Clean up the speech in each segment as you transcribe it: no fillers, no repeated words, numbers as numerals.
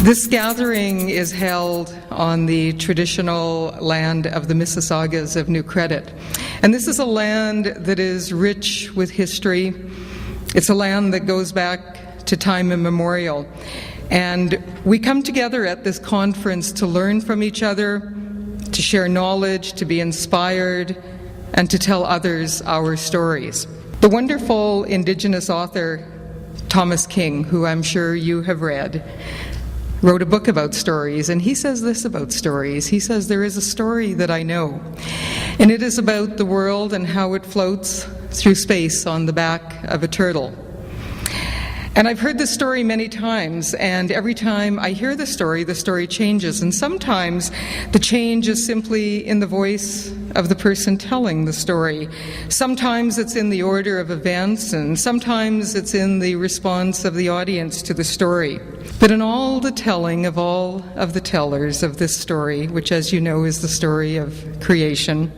This gathering is held on the traditional land of the Mississaugas of New Credit. And this is a land that is rich with history. It's a land that goes back to time immemorial. And we come together at this conference to learn from each other, to share knowledge, to be inspired, and to tell others our stories. The wonderful Indigenous author Thomas King, who I'm sure you have read, wrote a book about stories, and he says this about stories. He says, "There is a story that I know, and it is about the world and how it floats through space on the back of a turtle." And I've heard this story many times, and every time I hear the story changes. And sometimes the change is simply in the voice of the person telling the story. Sometimes it's in the order of events, and sometimes it's in the response of the audience to the story. But in all the telling of all of the tellers of this story, which, as you know, is the story of creation,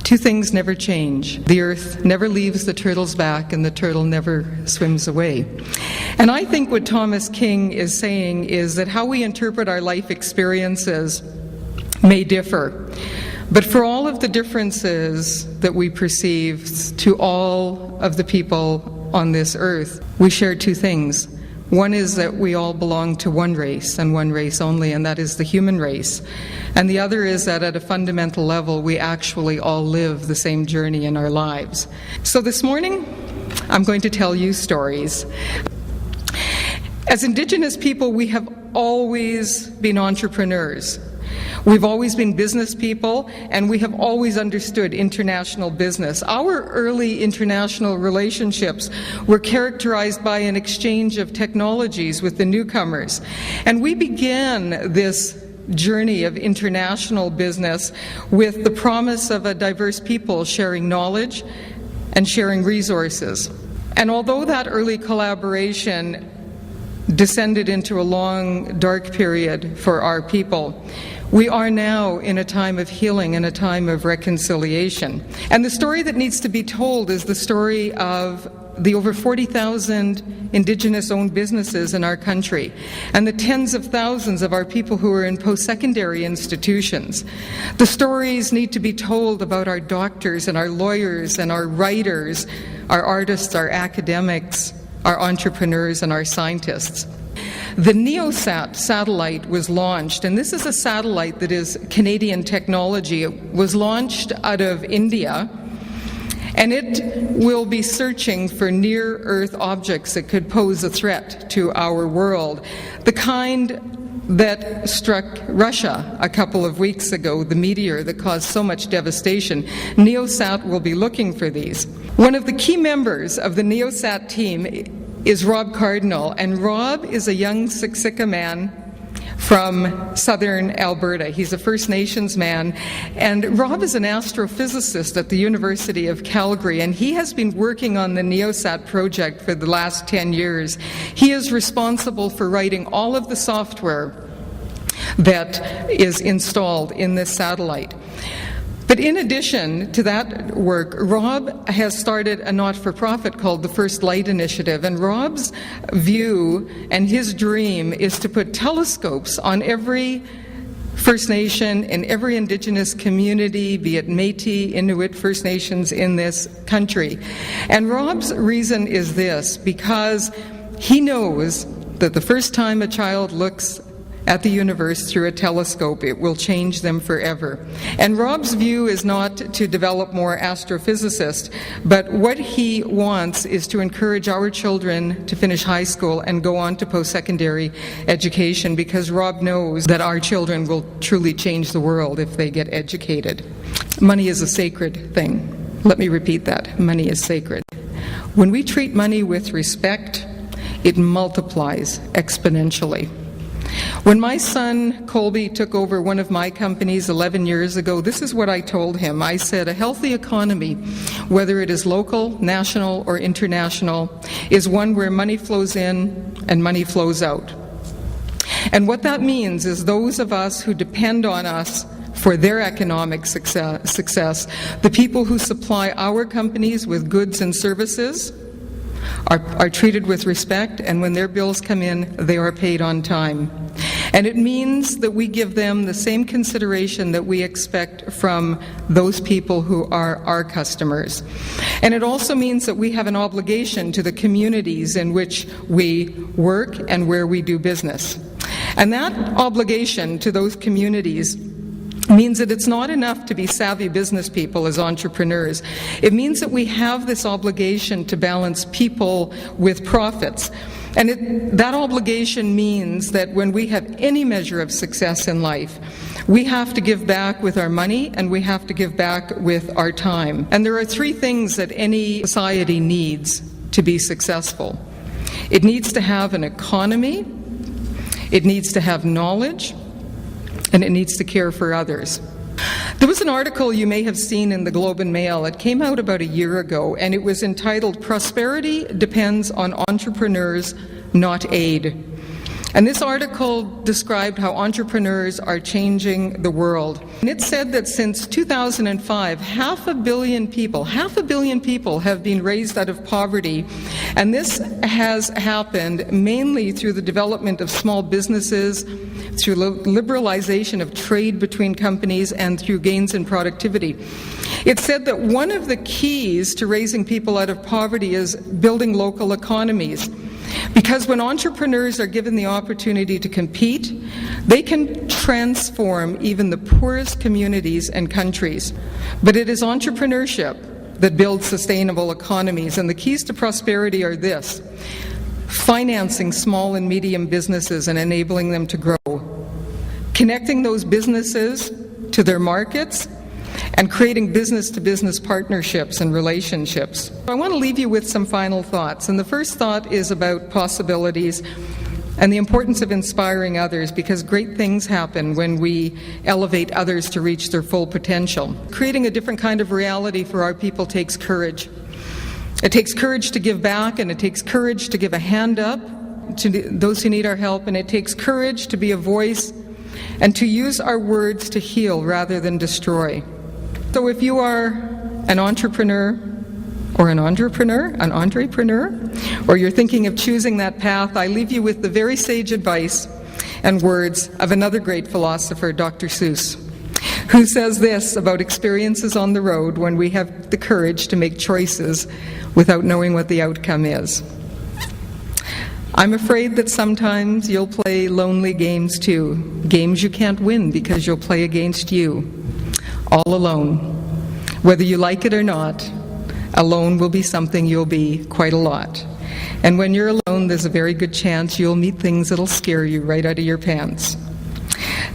two things never change. The earth never leaves the turtle's back, and the turtle never swims away. And I think what Thomas King is saying is that how we interpret our life experiences may differ. But for all of the differences that we perceive to all of the people on this earth, we share two things. One is that we all belong to one race and one race only, and that is the human race. And the other is that at a fundamental level, we actually all live the same journey in our lives. So this morning, I'm going to tell you stories. As Indigenous people, we have always been entrepreneurs. We've always been business people, and we have always understood international business. Our early international relationships were characterized by an exchange of technologies with the newcomers. And we began this journey of international business with the promise of a diverse people sharing knowledge and sharing resources. And although that early collaboration descended into a long, dark period for our people, we are now in a time of healing and a time of reconciliation. And the story that needs to be told is the story of the over 40,000 Indigenous-owned businesses in our country and the tens of thousands of our people who are in post-secondary institutions. The stories need to be told about our doctors and our lawyers and our writers, our artists, our academics, our entrepreneurs, and our scientists. The NeoSat satellite was launched, and this is a satellite that is Canadian technology. It was launched out of India, and it will be searching for near-Earth objects that could pose a threat to our world. The kind that struck Russia a couple of weeks ago, the meteor that caused so much devastation. NeoSat will be looking for these. One of the key members of the NeoSat team is Rob Cardinal, and Rob is a young Siksika man from southern Alberta. He's a First Nations man, and Rob is an astrophysicist at the University of Calgary, and he has been working on the NeoSat project for the last 10 years. He is responsible for writing all of the software that is installed in this satellite. But in addition to that work, Rob has started a not-for-profit called the First Light Initiative, and Rob's view and his dream is to put telescopes on every First Nation and every Indigenous community, be it Métis, Inuit, First Nations in this country. And Rob's reason is this, because he knows that the first time a child looks at the universe through a telescope, it will change them forever. And Rob's view is not to develop more astrophysicists, but what he wants is to encourage our children to finish high school and go on to post-secondary education, because Rob knows that our children will truly change the world if they get educated. Money is a sacred thing. Let me repeat that. Money is sacred. When we treat money with respect, it multiplies exponentially. When my son Colby took over one of my companies 11 years ago, this is what I told him. I said, a healthy economy, whether it is local, national, or international, is one where money flows in and money flows out. And what that means is those of us who depend on us for their economic success, the people who supply our companies with goods and services, are treated with respect, and when their bills come in, they are paid on time. And it means that we give them the same consideration that we expect from those people who are our customers. And it also means that we have an obligation to the communities in which we work and where we do business. And that obligation to those communities means that it's not enough to be savvy business people as entrepreneurs. It means that we have this obligation to balance people with profits. And that obligation means that when we have any measure of success in life, we have to give back with our money and we have to give back with our time. And there are three things that any society needs to be successful. It needs to have an economy, it needs to have knowledge, and it needs to care for others. There was an article you may have seen in the Globe and Mail. It came out about a year ago, and it was entitled, "Prosperity Depends on Entrepreneurs, Not Aid." And this article described how entrepreneurs are changing the world. And it said that since 2005, half a billion people have been raised out of poverty. And this has happened mainly through the development of small businesses, through liberalization of trade between companies, and through gains in productivity. It said that one of the keys to raising people out of poverty is building local economies. Because when entrepreneurs are given the opportunity to compete, they can transform even the poorest communities and countries. But it is entrepreneurship that builds sustainable economies, and the keys to prosperity are this: financing small and medium businesses and enabling them to grow, connecting those businesses to their markets, and creating business-to-business partnerships and relationships. I want to leave you with some final thoughts, and the first thought is about possibilities and the importance of inspiring others, because great things happen when we elevate others to reach their full potential. Creating a different kind of reality for our people takes courage. It takes courage to give back, and it takes courage to give a hand up to those who need our help, and it takes courage to be a voice and to use our words to heal rather than destroy. So if you are an entrepreneur, or or you're thinking of choosing that path, I leave you with the very sage advice and words of another great philosopher, Dr. Seuss, who says this about experiences on the road when we have the courage to make choices without knowing what the outcome is. I'm afraid that sometimes you'll play lonely games too, games you can't win because you'll play against you, all alone. Whether you like it or not, alone will be something you'll be quite a lot. And when you're alone, there's a very good chance you'll meet things that'll scare you right out of your pants.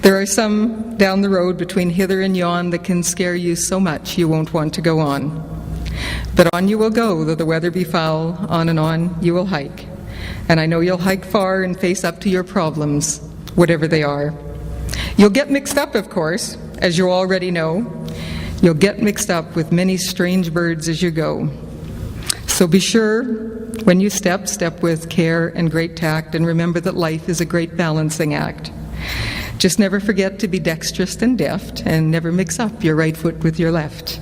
There are some down the road between hither and yon that can scare you so much you won't want to go on. But on you will go, though the weather be foul, on and on you will hike. And I know you'll hike far and face up to your problems, whatever they are. You'll get mixed up, of course, as you already know. You'll get mixed up with many strange birds as you go. So be sure, when you step with care and great tact, and remember that life is a great balancing act. Just never forget to be dexterous and deft, and never mix up your right foot with your left.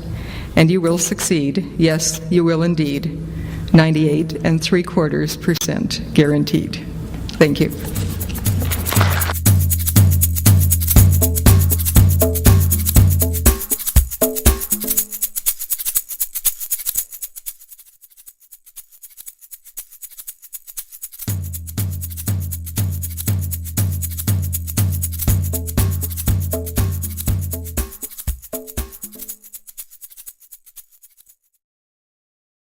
And you will succeed. Yes, you will indeed. 98 3/4% guaranteed. Thank you.